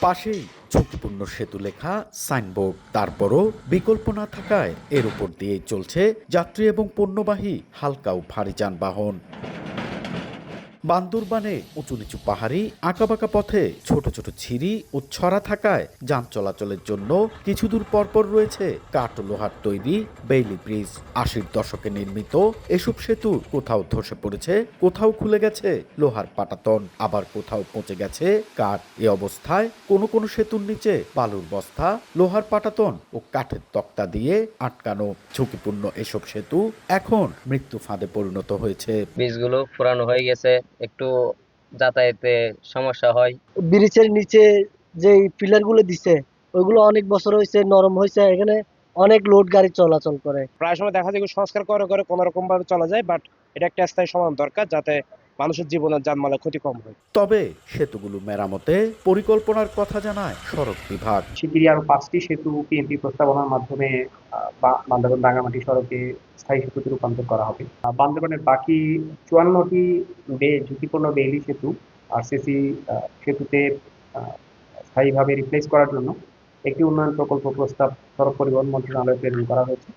পাশেই ঝুঁকিপূর্ণ সেতু লেখা সাইনবোর্ড, তারপরও বিকল্প না থাকায় এর উপর দিয়েই চলছে যাত্রী এবং পণ্যবাহী হালকা ও ভারী যানবাহন। বান্দরবানে উঁচু নিচু পাহাড়ি আঁকাবাঁকা পথে ছোট ছোট ছিরি ও ছড়া থাকায় যান চলাচলের জন্য কিছু দূর পরপর রয়েছে কাঠ ও লোহার তৈরি বেইলি ব্রিজ। ৮০-র দশকে নির্মিত এসব সেতু কোথাও ধসে পড়েছে, কোথাও খুলে গেছে লোহার পাটাতন, আবার কোথাও পচে গেছে কাঠ। এ অবস্থায় কোনো কোনো সেতুর নিচে বালুর বস্তা, লোহার পাটাতন ও কাঠের তক্তা দিয়ে আটকানো। ঝুঁকিপূর্ণ এসব সেতু এখন মৃত্যু ফাঁদে পরিণত হয়েছে। বীজগুলো পুরানো হয়ে গেছে, একটু যাতায়াতে সমস্যা হয়। ব্রিজের নিচে যে পিলার গুলো দিছে ওইগুলো অনেক বছর হয়েছে, নরম হয়েছে, এখানে অনেক লোড গাড়ি চলাচল করে। প্রায় সময় দেখা যায় সংস্কার করে করে কোনো রকম ভাবে চলা যায়, বাট এটা একটা স্থায়ী সমাধান দরকার যাতে মানুষের জীবনের জানমালের ক্ষতি কম হয়। তবে সেতুগুলো মেরামতে পরিকল্পনার কথা জানায় সড়ক বিভাগ। শিগগিরই আরো 5টি সেতু পিএমপি প্রস্তাবনার মাধ্যমে বান্দরবান রাঙ্গামাটি সড়কে স্থায়ী সেতুতে রূপান্তর করা হবে। বান্দরবানের বাকি 54টি ঝুঁকিপূর্ণ বেইলি সেতু আরসিসি সেতুতে স্থায়ীভাবে রিপ্লেস করার জন্য একটি উন্নয়ন প্রকল্প প্রস্তাব সড়ক পরিবহন মন্ত্রণালয়ে প্রেরণ করা হয়েছে।